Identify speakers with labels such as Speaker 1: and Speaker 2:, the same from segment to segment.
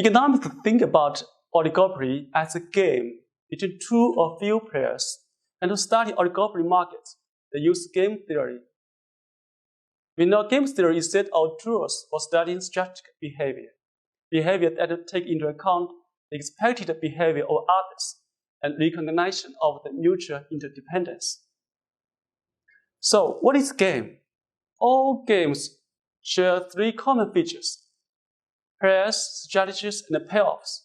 Speaker 1: Economists think about oligopoly as a game between two or few players, and to study oligopoly markets, they use game theory. We know game theory is a set of tools for studying strategic behavior that take into account the expected behavior of others and recognition of the mutual interdependence. So, what is game? All games share three common features: players, strategies, and payoffs.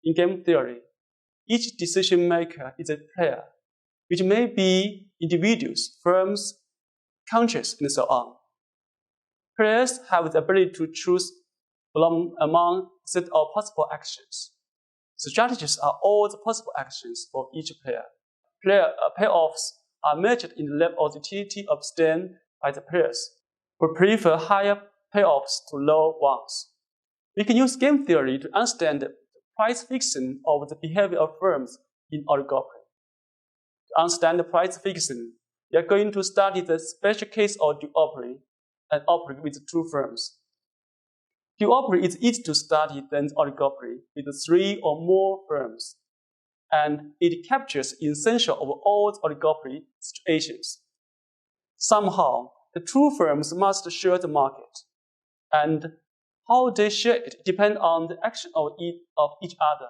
Speaker 1: In game theory, each decision maker is a player, which may be individuals, firms, countries, and so on. Players have the ability to choose from among a set of possible actions. Strategies are all the possible actions for each player. Payoffs are measured in the level of utility obtained by the players, who prefer higher payoffs to low ones. We can use game theory to understand the price fixing of the behavior of firms in oligopoly. To understand the price fixing, we are going to study the special case of duopoly and operate with two firms. Duopoly is easier to study than oligopoly with three or more firms, and it captures the essential of all the oligopoly situations. Somehow, the two firms must share the market, and how they share it depends on the action of each other.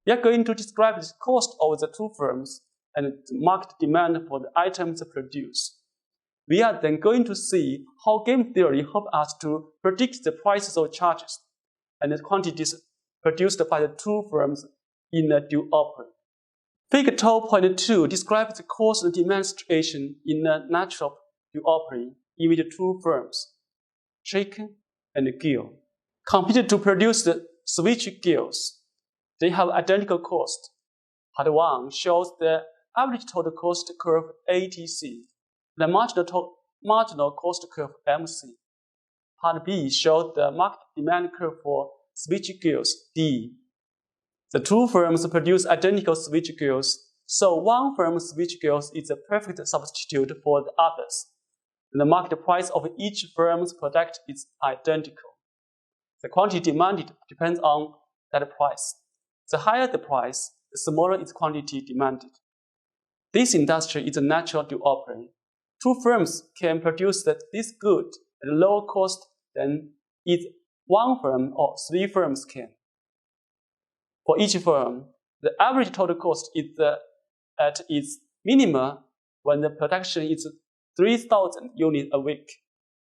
Speaker 1: We are going to describe the cost of the two firms and the market demand for the items they produce. We are then going to see how game theory helps us to predict the prices of charges and the quantities produced by the two firms in a duopoly. Figure 12.2 describes the cost and demand situation in a natural duopoly in which two firms, Chicken and Gill, competed to produce the switch gills. They have identical cost. Part 1 shows the average total cost curve ATC, the marginal cost curve MC. Part B shows the market demand curve for switch gills D. The two firms produce identical switch gills, so one firm's switch gills is a perfect substitute for the others. And the market price of each firm's product is identical. The quantity demanded depends on that price. The higher the price, the smaller its quantity demanded. This industry is a natural duopoly. Two firms can produce this good at a lower cost than either one firm or three firms can. For each firm, the average total cost is at its minimum when the production is 3,000 units a week.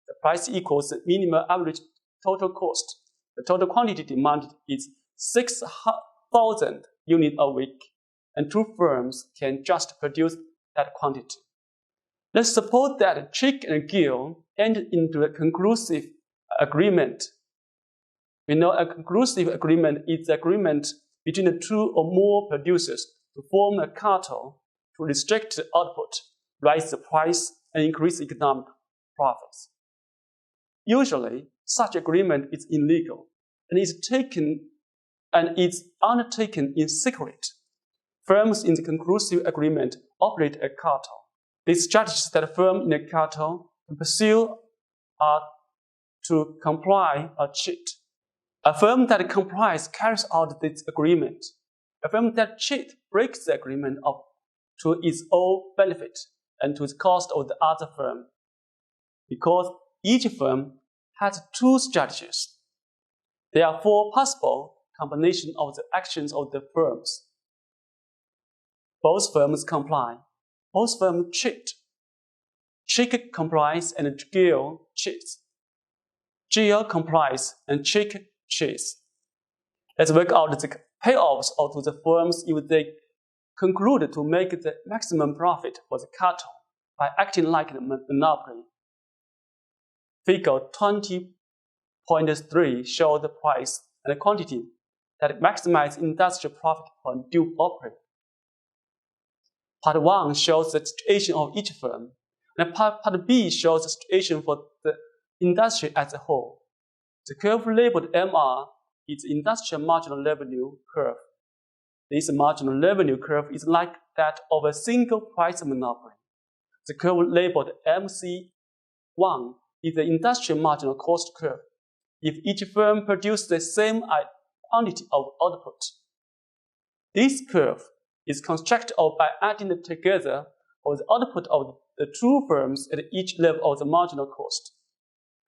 Speaker 1: The price equals the minimum average total cost. The total quantity demanded is 6,000 units a week, and two firms can just produce that quantity. Let's suppose that Chick and Gill entered into a conclusive agreement. We know a conclusive agreement is the agreement between the two or more producers to form a cartel to restrict the output, raise the price, and increase economic profits. Usually, such agreement is illegal and is undertaken in secret. Firms in the conclusive agreement operate a cartel. The strategies that a firm in a cartel can pursue are to comply or cheat. A firm that complies carries out this agreement. A firm that cheats breaks the agreement up to its own benefit and to the cost of the other firm. Because each firm has two strategies, there are four possible combinations of the actions of the firms. Both firms comply. Both firms cheat. Chick complies and Gill cheats. Gill complies and Chick cheats. Let's work out the payoffs of the firms if they conclude to make the maximum profit for the cartel by acting like a monopoly. Figure 20.3 shows the price and the quantity that maximize industrial profit for duopoly. Part 1 shows the situation of each firm, and Part B shows the situation for the industry as a whole. The curve labeled MR is the industrial marginal revenue curve. This marginal revenue curve is like that of a single price monopoly. The curve labeled MC1 is the industrial marginal cost curve. if each firm produces the same quantity of output. This curve is constructed by adding together all the output of the two firms at each level of the marginal cost.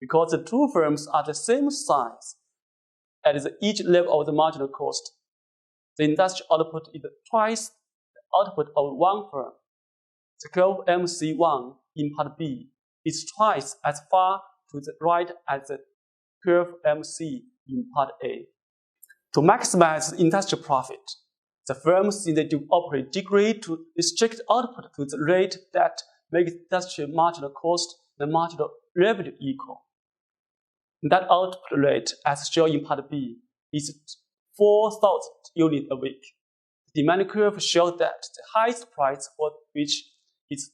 Speaker 1: Because the two firms are the same size at each level of the marginal cost, the industrial output is twice the output of one firm. The curve MC1 in part B is twice as far to the right as the curve MC in part A. To maximize industrial profit, the firms in the duopoly degree to restrict output to the rate that makes industrial marginal cost and marginal revenue equal. That output rate, as shown in part B, is 4,000 units a week. The demand curve shows that the highest price for which is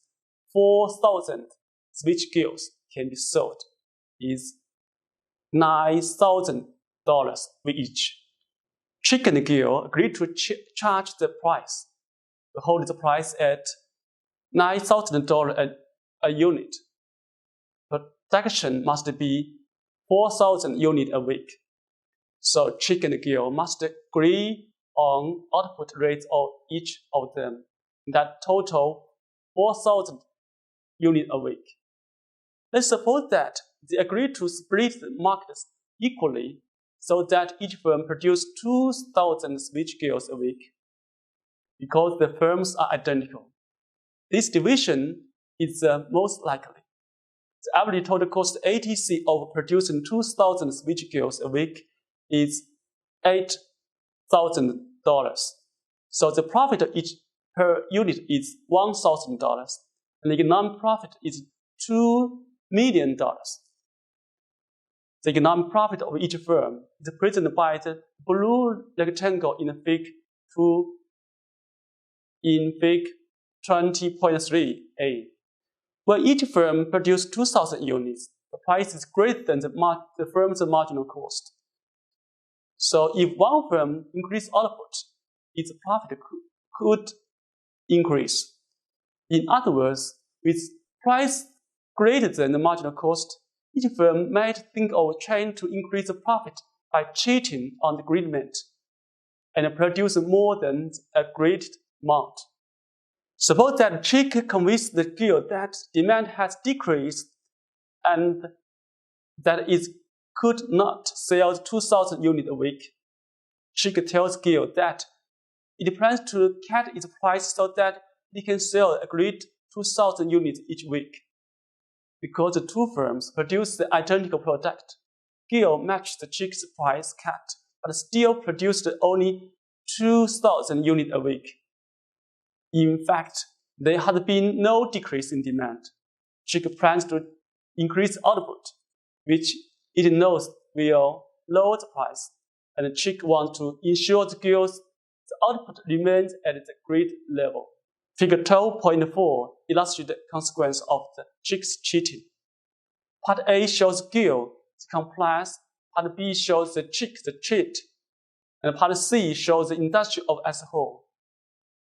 Speaker 1: 4,000 switch gears can be sold is $9,000 for each. Chicken gear agreed to charge the price, to hold the price at $9,000 a unit. Production must be 4,000 units a week. So chicken gear must agree on output rates of each of them that total 4,000 units a week. Let's suppose that they agree to split the markets equally so that each firm produces 2,000 switchgears a week. Because the firms are identical, this division is the most likely. The average total cost ATC of producing 2,000 switchgears a week is $8,000. So the profit each per unit is $1,000, and the economic profit is $2 million. The economic profit of each firm is represented by the blue rectangle in Fig 2 in Fig 20.3a. When each firm produces 2,000 units, the price is greater than the firm's marginal cost. So if one firm increases output, its profit could increase. In other words, with price greater than the marginal cost, each firm might think of trying to increase the profit by cheating on the agreement and produce more than the agreed amount. Suppose that Chick convinces the guild that demand has decreased and that it could not sell 2,000 units a week. Chick tells guild that it plans to cut its price so that it can sell agreed 2,000 units each week. Because the two firms produce the identical product, guild matched the Chick's price cut, but still produced only 2,000 units a week. In fact, there had been no decrease in demand. Chick plans to increase output, which it knows will lower the price, and Chick wants to ensure the guild's output remains at the agreed level. Figure 12.4 illustrates the consequence of the Chick's cheating. Part A shows guild the compliance, Part B shows the Chick the cheat, and Part C shows the industry as a whole.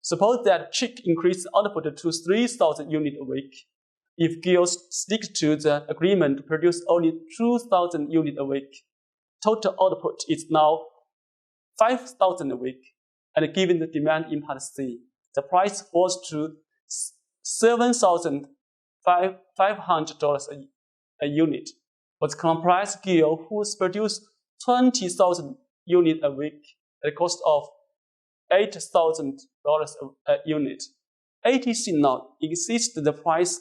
Speaker 1: Suppose that Chick increases output to 3,000 units a week. If guild sticks to the agreement to produce only 2,000 units a week, total output is now 5,000 a week, and given the demand in Part C, the price falls to $7,500 a unit. For the compliance guild who produce 20,000 units a week at a cost of $8,000 a unit, ATC now exists the price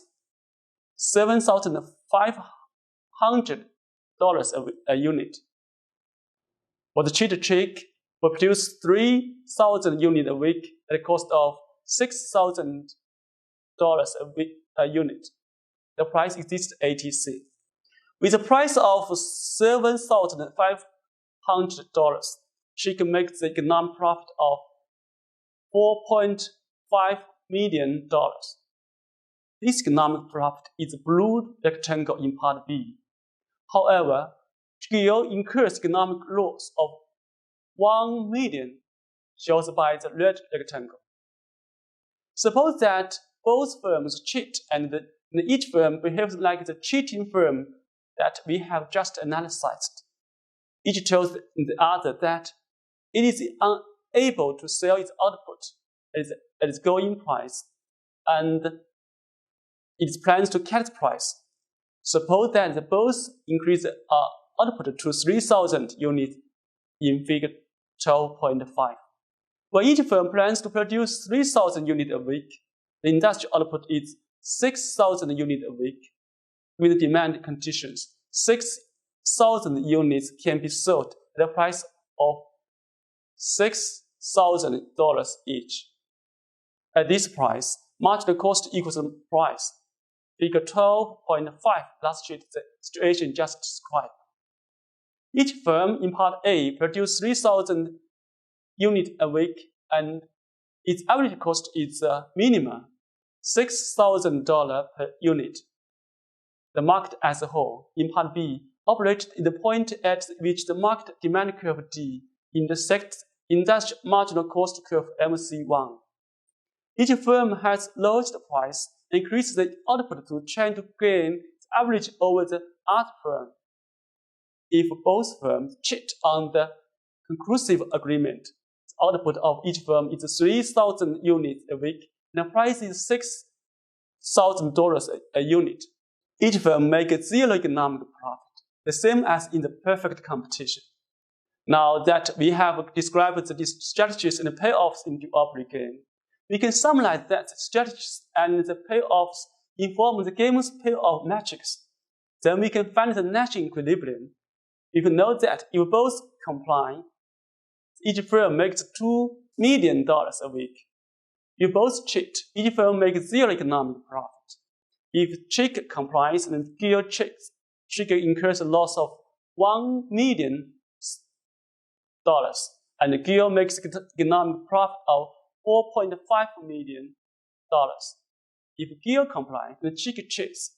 Speaker 1: $7,500 a unit. For the cheater Chick will produce 3,000 units a week at a cost of $6,000 a unit. The price exists ATC. With a price of $7,500, Chick makes the economic profit of $4.5 million. This economic profit is the blue rectangle in Part B. However, guild incurs economic loss of $1 million, shown by the red rectangle. Suppose that both firms cheat and each firm behaves like the cheating firm that we have just analyzed. Each tells the other that it is unable to sell its output at its going price, and it plans to cut its price. Suppose that they both increase output to 3,000 units in figure 12.5. When each firm plans to produce 3,000 units a week, the industrial output is 6,000 units a week. With demand conditions, 6,000 units can be sold at a price of $6,000 each. At this price, marginal cost equals the price. Figure 12.5 illustrates the situation just described. Each firm in part A produces 3,000 units a week, and its average cost is minimum $6,000 per unit. The market as a whole, in part B, operates at the point at which the market demand curve D intersects industrial marginal cost curve MC1. Each firm has lowered the price and increased the output to try to gain the average over the other firm. If both firms cheat on the conclusive agreement, the output of each firm is 3,000 units a week, and the price is $6,000 a unit. Each firm makes zero economic profit, the same as in the perfect competition. Now that we have described the strategies and the payoffs in the duopoly game, we can summarize that the strategies and the payoffs inform the game's payoff metrics. Then we can find the natural equilibrium. We can know that if both comply, each firm makes $2 million a week. If both cheat, each firm makes zero economic profit. If Chick complies and Gill cheats, Chick incurs a loss of $1 million, and Gill makes economic profit of $4.5 million. If Gill complies and Chick cheats,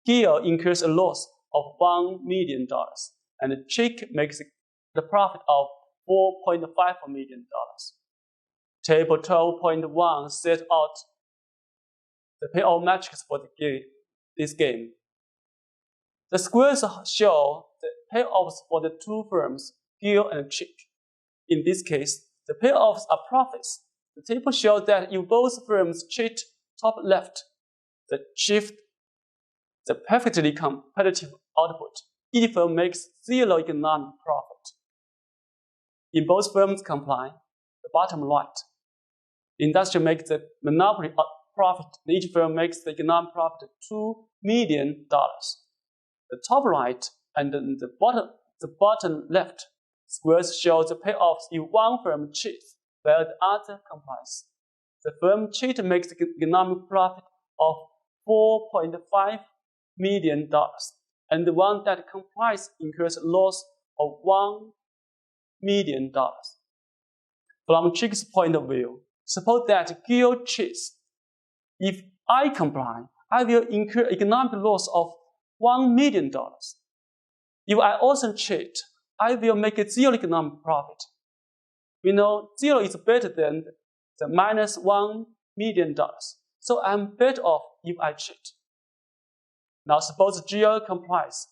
Speaker 1: Gill incurs a loss of $1 million, and Chick makes the profit of $4.5 million. Table 12.1 sets out the payoff metrics for this game. The squares show the payoffs for the two firms, Gill and Chick. In this case, the payoffs are profits. The table shows that if both firms cheat top left, the perfectly competitive output, each firm makes zero economic profit. If both firms comply, the bottom right, the industry makes the monopoly profit, and each firm makes the economic profit $2 million. The top right and the bottom left squares show the payoffs if one firm cheats while the other complies. The firm cheat makes the economic profit of $4.5 million, and the one that complies incurs a loss of $1 million. From Chick's point of view, suppose that Gill cheats. If I comply, I will incur economic loss of $1 million. If I also cheat, I will make a zero economic profit. We know zero is better than the minus $1 million, so I'm better off if I cheat. Now suppose Gill complies.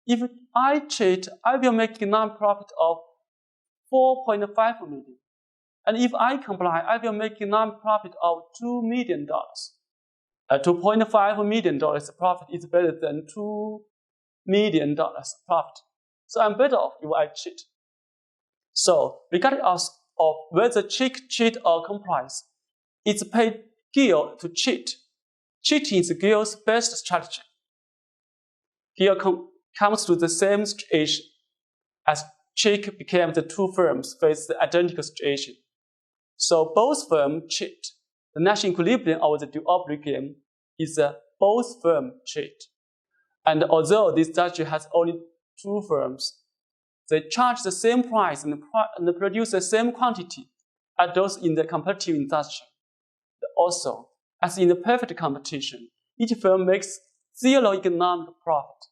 Speaker 1: If I cheat, I will make economic profit of $4.5 million. And if I comply, I will make economic profit of $2 million. $2.5 million profit is better than $2 million profit. So I'm better off if I cheat. So, regardless of whether Chick cheat or complies, it's paid Gill to cheat. Cheating is Gill's best strategy. Gill comes to the same situation as Chick became the two firms face the identical situation. So both firms cheat. The national equilibrium of the duopoly game is both firms cheat. And although this strategy has only two firms, they charge the same price and produce the same quantity as those in the competitive industry. Also, as in the perfect competition, each firm makes zero economic profit.